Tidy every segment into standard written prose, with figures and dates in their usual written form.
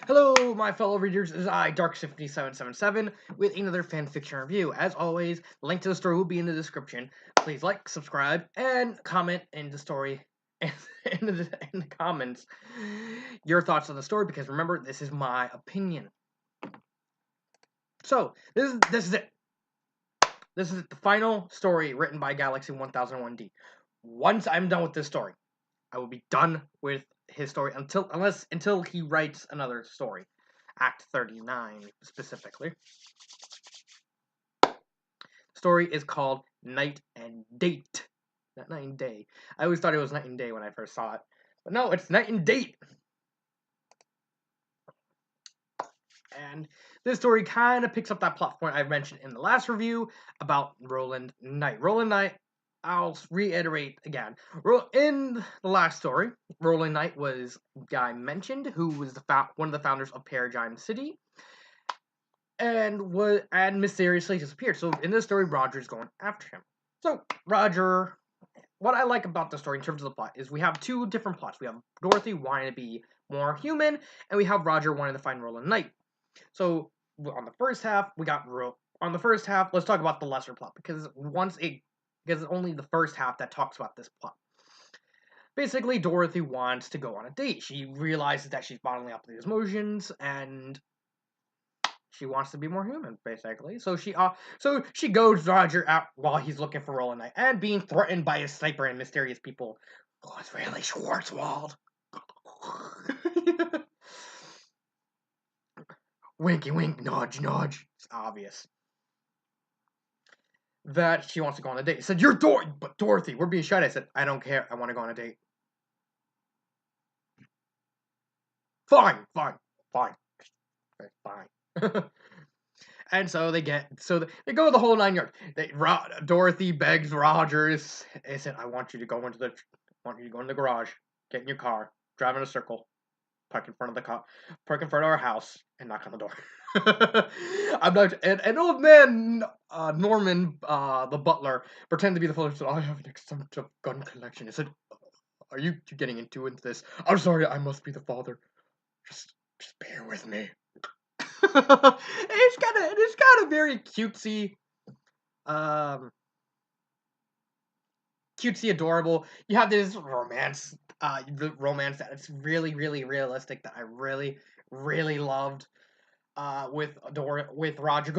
Hello, my fellow readers. It is I, Dark7777, with another fanfiction review. As always, the link to the story will be in the description. Please like, subscribe, and comment in the story in the comments your thoughts on the story, because remember, this is my opinion. So, this is it. This is the final story written by Galaxy 1001D. Once I'm done with this story, I will be done with his story until he writes another story. Act 39 specifically. Story is called Night and Date. Not Night and Day. I always thought it was Night and Day when I first saw it. But no, it's Night and Date. And this story kind of picks up that plot point I mentioned in the last review about Roland Knight. Roland Knight, I'll reiterate again. In the last story, Roland Knight was a guy mentioned who was one of the founders of Paradigm City, and mysteriously disappeared. So in this story, Roger's going after him. So Roger, what I like about the story in terms of the plot is we have two different plots. We have Dorothy wanting to be more human, and we have Roger wanting to find Roland Knight. So on the first half, let's talk about the lesser plot, because it's only the first half that talks about this plot. Basically, Dorothy wants to go on a date. She realizes that she's bottling up these emotions, and she wants to be more human, basically. So she goes Roger out while he's looking for Roland Knight, and being threatened by a sniper and mysterious people. Oh, it's really Schwarzwald. Winky wink, nudge nudge. It's obvious that she wants to go on a date. I said, but Dorothy, we're being shot. I said, I don't care. I want to go on a date. Fine. And so they go the whole 9 yards. Dorothy begs Rogers. They said, I want you to go into the garage, get in your car, drive in a circle, park in front of our house, and knock on the door. I'm not. And an old man, Norman, the butler, pretended to be the father. Said, I have an extensive gun collection. I said, are you getting into this? I'm sorry, I must be the father. Just bear with me. It's got a very cutesy, adorable. You have this romance that it's really, really realistic that I really, really loved. With Roger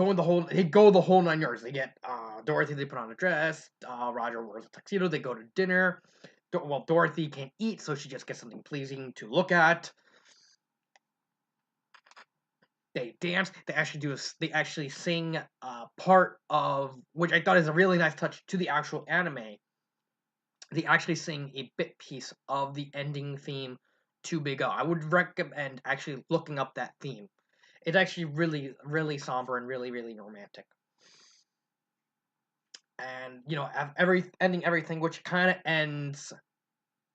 they go the whole 9 yards. They get Dorothy. They put on a dress. Roger wears a tuxedo. They go to dinner. Dorothy can't eat, so she just gets something pleasing to look at. They dance. They actually sing part of, which I thought is a really nice touch to the actual anime. They actually sing a bit piece of the ending theme to Big O. I would recommend actually looking up that theme. It's actually really, really somber and really, really romantic. And, ending everything, which kind of ends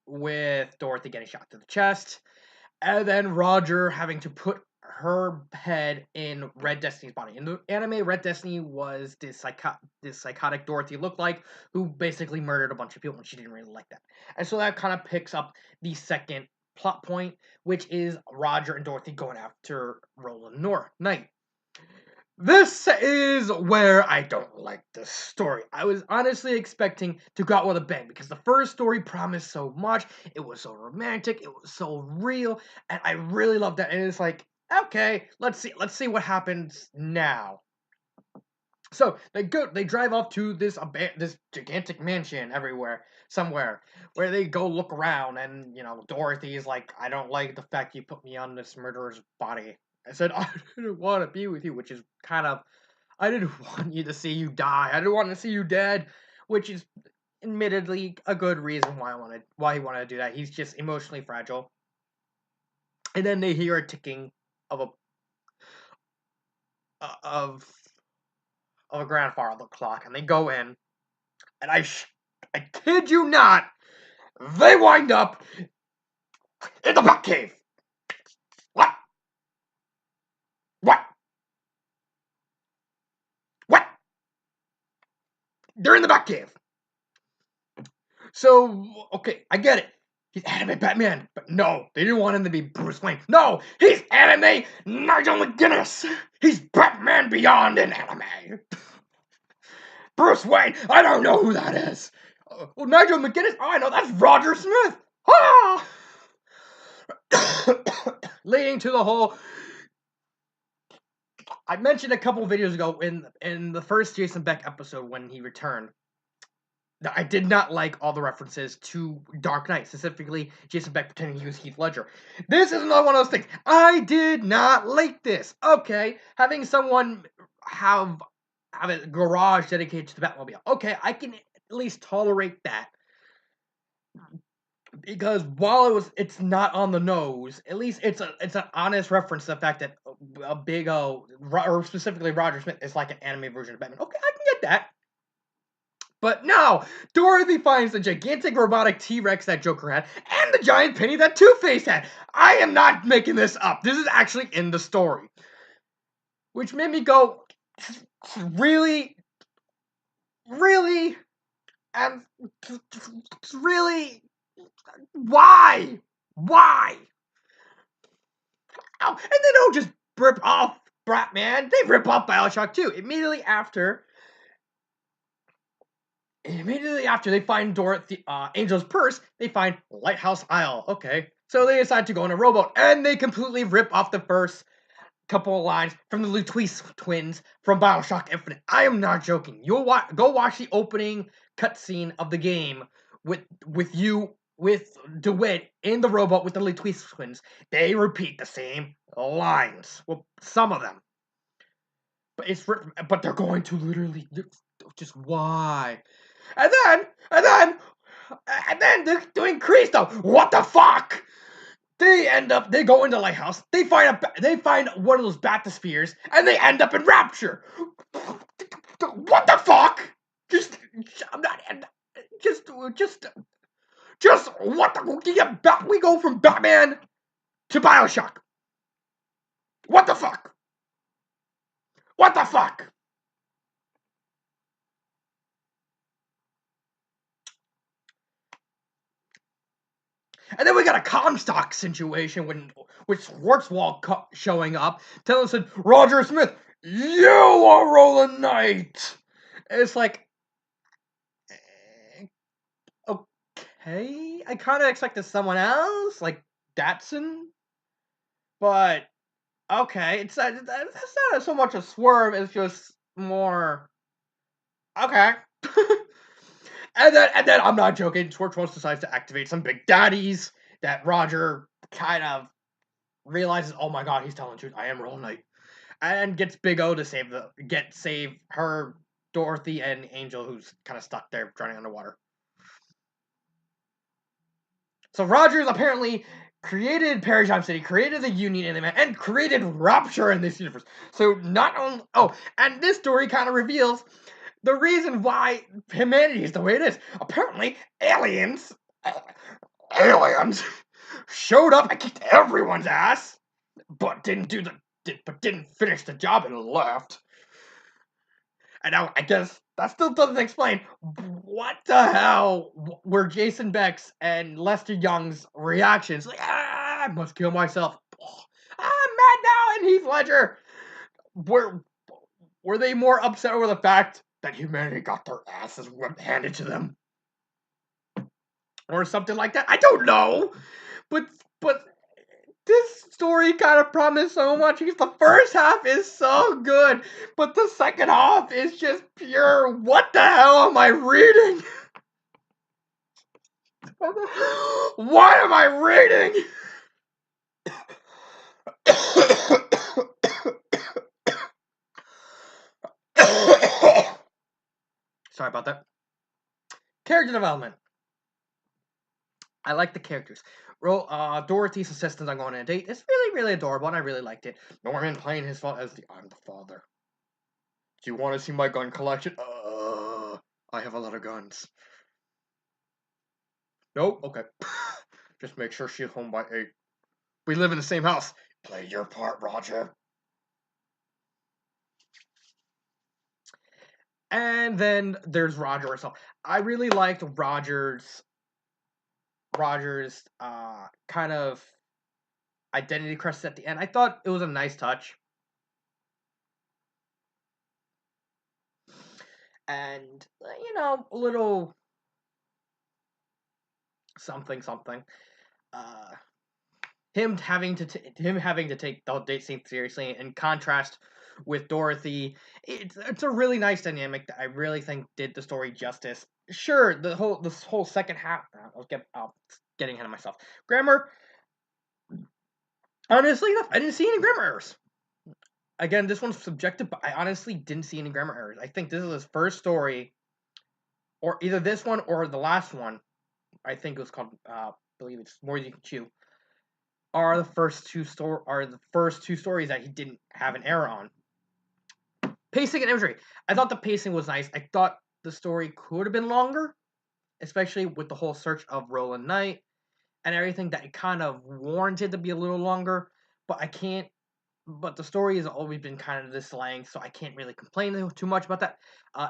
with Dorothy getting shot to the chest, and then Roger having to put her head in Red Destiny's body. In the anime, Red Destiny was this psychotic Dorothy lookalike who basically murdered a bunch of people, and she didn't really like that. And so that kind of picks up the second plot point, which is Roger and Dorothy going after Roland Knight. This is where I don't like this story. I was honestly expecting to go out with a bang, because the first story promised so much. It was so romantic, it was so real, and I really loved that. And it's like, okay, let's see what happens now. So they drive off to this gigantic mansion somewhere, where they go look around, and Dorothy's like, I don't like the fact you put me on this murderer's body. I said, I didn't want to be with you, which is kind of, I didn't want you to see you die. I didn't want to see you dead, which is admittedly a good reason why he wanted to do that. He's just emotionally fragile. And then they hear a ticking of a grandfather clock, and they go in, and I kid you not, they wind up in the Batcave. What? They're in the Batcave. So, okay, I get it. He's anime Batman. But no, they didn't want him to be Bruce Wayne. No, he's anime Nigel McGuinness. He's Batman Beyond in anime. Bruce Wayne, I don't know who that is. Well, Nigel McGuinness, I know, that's Roger Smith. Ah! Leading to the whole... I mentioned a couple videos ago in the first Jason Beck episode when he returned, that I did not like all the references to Dark Knight, specifically Jason Beck pretending he was Heath Ledger. This is another one of those things. I did not like this. Okay, having someone have a garage dedicated to the Batmobile. Okay, I can at least tolerate that. Because while it's not on the nose, at least it's an honest reference to the fact that a big or specifically Roger Smith is like an anime version of Batman. Okay, I can get that. But no, Dorothy finds the gigantic robotic T-Rex that Joker had, and the giant penny that Two-Face had. I am not making this up. This is actually in the story. Which made me go, really? Really? And really? Why? Why? Oh, and they don't just rip off Batman, they rip off Bioshock too. Immediately after they find Dorothy, Angel's purse, they find Lighthouse Isle. Okay, so they decide to go on a rowboat, and they completely rip off the first couple of lines from the Lutois twins from Bioshock Infinite. I am not joking. You'll go watch the opening cutscene of the game with DeWitt in the rowboat with the Lutois twins. They repeat the same lines. Well, some of them. But they're going to literally just why? And then to increase though. What the fuck? They go into Lighthouse. They find one of those Batispheres, and they end up in Rapture. What the fuck? I'm not. Just what the? We go from Batman to Bioshock. What the fuck? What the fuck? And then we got a Comstock situation with Schwartzwald showing up, telling us, Roger Smith, you are Roland Knight. And it's like, okay, I kind of expected someone else, like Datsun, but okay, that's not so much a swerve, it's just more, okay. And then I'm not joking, Schwartzwald decides to activate some big daddies that Roger kind of realizes, oh my god, he's telling the truth, I am Roland Knight. And gets Big O to save her, Dorothy, and Angel, who's kind of stuck there drowning underwater. So Rogers apparently created Paradigm City, created the Union in the and created Rapture in this universe. So not only and this story kind of reveals the reason why humanity is the way it is. Apparently, aliens showed up and kicked everyone's ass, but didn't finish the job and left. And now I guess that still doesn't explain what the hell were Jason Beck's and Lester Young's reactions. Like, I must kill myself. I'm mad now, and Heath Ledger. Were they more upset over the fact that humanity got their asses handed to them? Or something like that? I don't know. But this story kind of promised so much because the first half is so good, but the second half is just pure, what the hell am I reading? What am I reading? Sorry about that. Character development. I like the characters. Dorothy's assistant on going on a date is really, really adorable, and I really liked it. Norman playing his fault as I'm the father. Do you want to see my gun collection? I have a lot of guns. Nope, okay. Just make sure she's home by 8. We live in the same house. Play your part, Roger. And then there's Roger himself. I really liked Roger's Roger's kind of identity crisis at the end. I thought it was a nice touch. And a little something something. Uh, him having to take the date scene seriously, in contrast with Dorothy, it's a really nice dynamic that I really think did the story justice. Sure, this whole second half. Getting ahead of myself. Grammar. Honestly enough, I didn't see any grammar errors. Again, this one's subjective, but I honestly didn't see any grammar errors. I think this is his first story, or either this one or the last one. I think it was called. I believe it's More Than You Can Chew. Are the first two stories that he didn't have an error on. Pacing and imagery. I thought the pacing was nice. I thought the story could have been longer, especially with the whole search of Roland Knight and everything, that it kind of warranted to be a little longer. But I can't. But the story has always been kind of this length, so I can't really complain too much about that.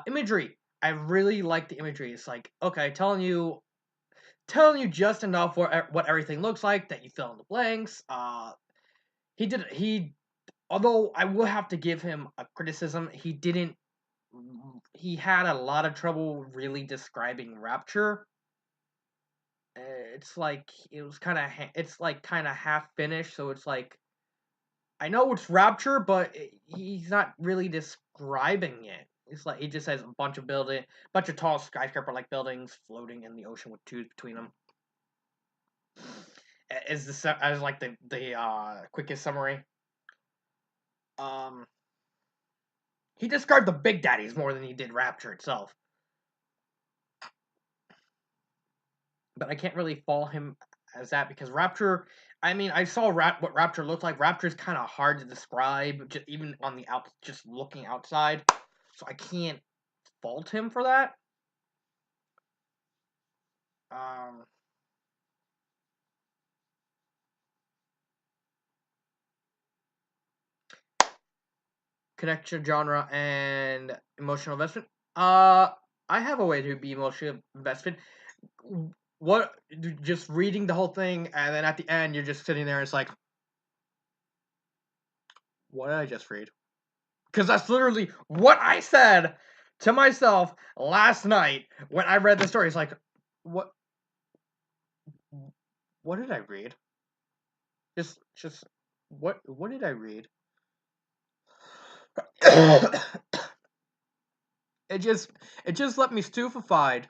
Imagery. I really like the imagery. It's like, okay, telling you just enough what everything looks like that you fill in the blanks. He although I will have to give him a criticism, he had a lot of trouble really describing Rapture. It's like it's like kind of half finished, so it's like I know it's Rapture, but he's not really describing it. It's like he just has a bunch of tall skyscraper-like buildings floating in the ocean with tubes between them. As like the quickest summary. Um, he described the Big Daddies more than he did Rapture itself. But I can't really follow him as that because Rapture. I mean, I saw what Rapture looked like. Rapture is kind of hard to describe, even on the just looking outside. So I can't fault him for that. Um, Connection, genre, and emotional investment. I have a way to be emotionally invested. What just reading the whole thing, and then at the end you're just sitting there and it's like, what did I just read? Because that's literally what I said to myself last night when I read the story. It's like, what what did I read? Just what did I read? it just it just left me stupefied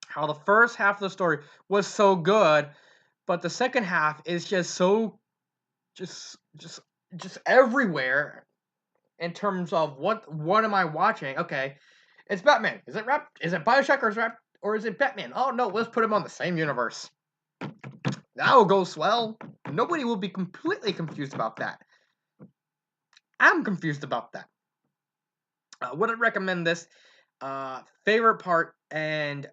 how the first half of the story was so good, but the second half is just so just just just everywhere in terms of what am I watching? Okay, it's Batman. Is it Bioshock or is it Batman? Oh no, let's put them on the same universe. That'll go swell. Nobody will be completely confused about that. I'm confused about that. Would I recommend this? Favorite part and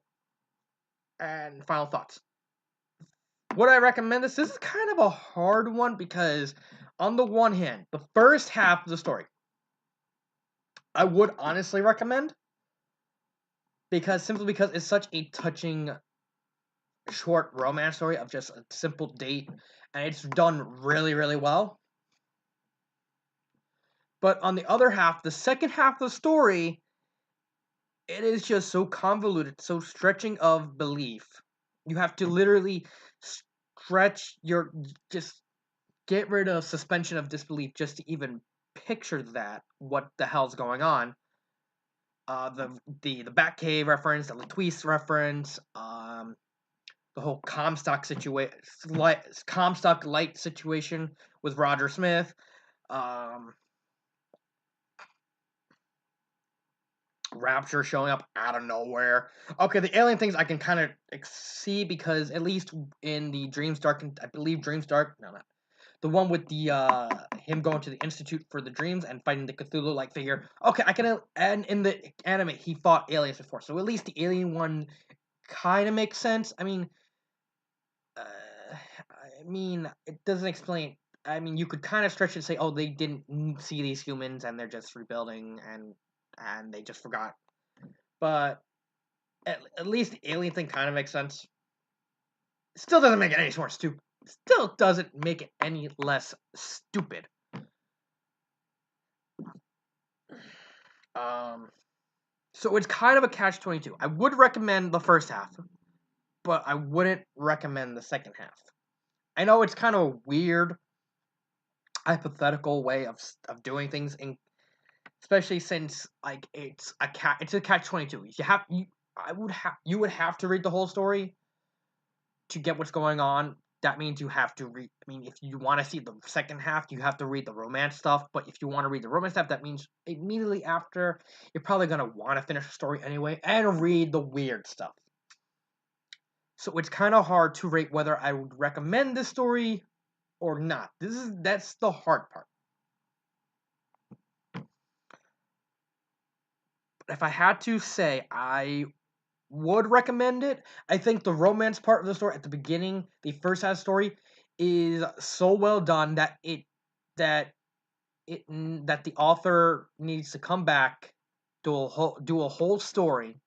final thoughts. Would I recommend this? This is kind of a hard one because, on the one hand, the first half of the story, I would honestly recommend simply because it's such a touching short romance story of just a simple date, and it's done really, really well. But on the other half, the second half of the story, it is just so convoluted, so stretching of belief. You have to literally stretch your just get rid of suspension of disbelief just to even picture that what the hell's going on. The Batcave reference, the Latwise reference, the whole Comstock Light situation with Roger Smith, um, Rapture showing up out of nowhere. Okay, the alien things I can kind of see because at least in the Dreams Dark, I believe Dreams Dark, no, not the one with the him going to the Institute for the Dreams and fighting the Cthulhu-like figure. Okay, I can, and in the anime he fought aliens before, so at least the alien one kind of makes sense. It doesn't explain. I mean, you could kind of stretch it and say, oh, they didn't see these humans and they're just rebuilding and they just forgot. But at least the alien thing kind of makes sense. Still doesn't make it any more stupid. Still doesn't make it any less stupid. So it's kind of a catch-22. I would recommend the first half, but I wouldn't recommend the second half. I know it's kind of a weird, hypothetical way of doing things, especially since like it's a catch-22. You would have to read the whole story to get what's going on. That means you have to read. I mean, if you want to see the second half, you have to read the romance stuff. But if you want to read the romance stuff, that means immediately after, you're probably gonna want to finish the story anyway and read the weird stuff. So it's kind of hard to rate whether I would recommend this story or not. That's the hard part. But if I had to say, I would recommend it. I think the romance part of the story at the beginning, the first half story, is so well done that that the author needs to come back, do a whole story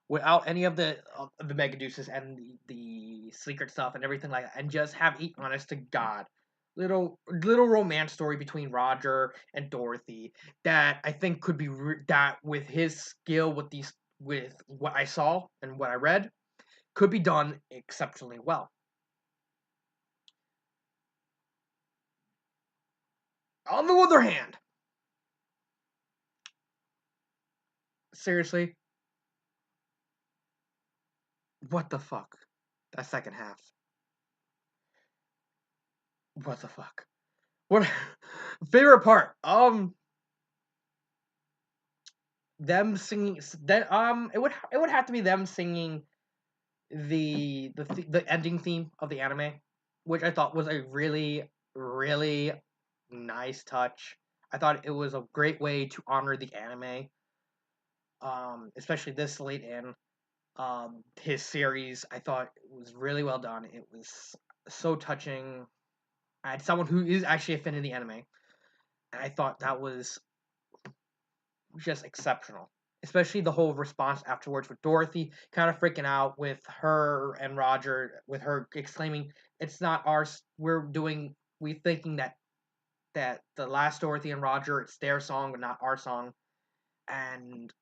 without any of the Megaduces and the secret stuff and everything like that, and just have a honest to God little romance story between Roger and Dorothy that I think could be that with his skill with what I saw and what I read could be done exceptionally well. On the other hand, seriously, what the fuck? That second half. What the fuck? What favorite part? Them singing that it would have to be them singing the ending theme of the anime, which I thought was a really nice touch. I thought it was a great way to honor the anime, especially this late in his series. I thought it was really well done. It was so touching. I had someone who is actually a fan of the anime, and I thought that was just exceptional. Especially the whole response afterwards with Dorothy kind of freaking out with her and Roger, with her exclaiming, "It's not ours. We thinking that the last Dorothy and Roger, it's their song but not our song." And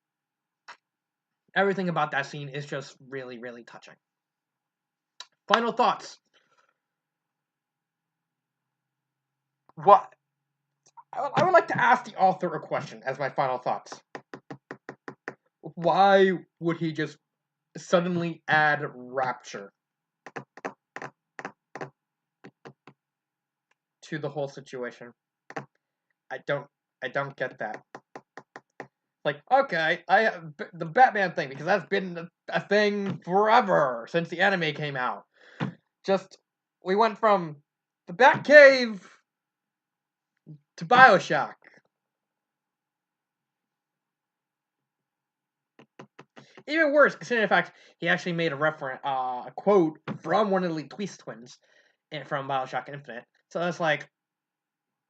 everything about that scene is just really touching. Final thoughts. What I would like to ask the author a question as my final thoughts. Why would he just suddenly add Rapture to the whole situation? I don't get that. Like, okay, the Batman thing, because that's been a thing forever since the anime came out. Just we went from the Batcave to BioShock. Even worse, considering the fact he actually made a quote from one of the Twist twins from BioShock Infinite. So it's like,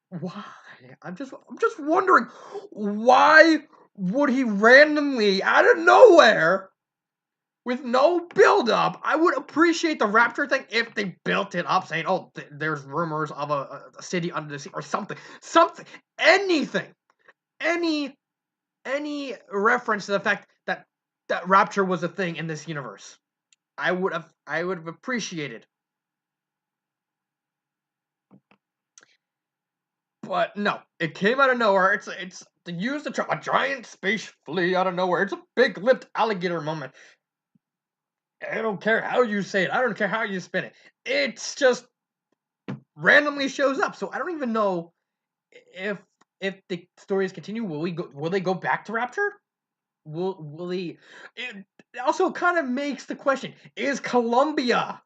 why? I'm just wondering, why would he randomly out of nowhere with no build up? I would appreciate the Rapture thing if they built it up, saying, "Oh, there's rumors of a city under the sea or something, anything, any reference to the fact that Rapture was a thing in this universe." I would have appreciated. But no, it came out of nowhere. It's to use a giant space flea out of nowhere. It's a big lipped alligator moment. I don't care how you say it. I don't care how you spin it. It's just randomly shows up. So I don't even know if the stories continue. Will they go back to Rapture? Will he? It also kind of makes the question: is Columbia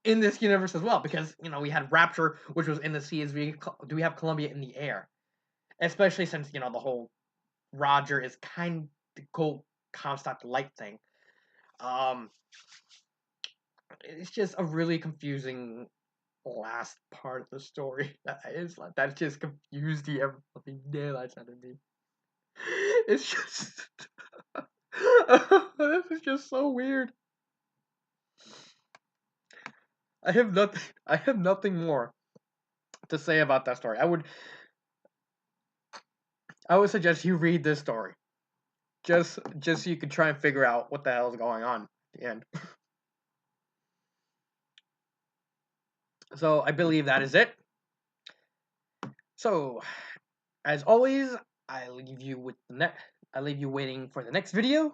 in this universe as well? Because we had Rapture, which was in the sea. Do we have Columbia in the air? Especially since the whole Roger is kind of the cool Comstock light thing. Um, it's just a really confusing last part of the story. That just confused the fucking daylights out of me. It's just this is just so weird. I have nothing. I have nothing more to say about that story. I would suggest you read this story, just so you can try and figure out what the hell is going on at the end. So I believe that is it. So, as always, I leave you waiting for the next video.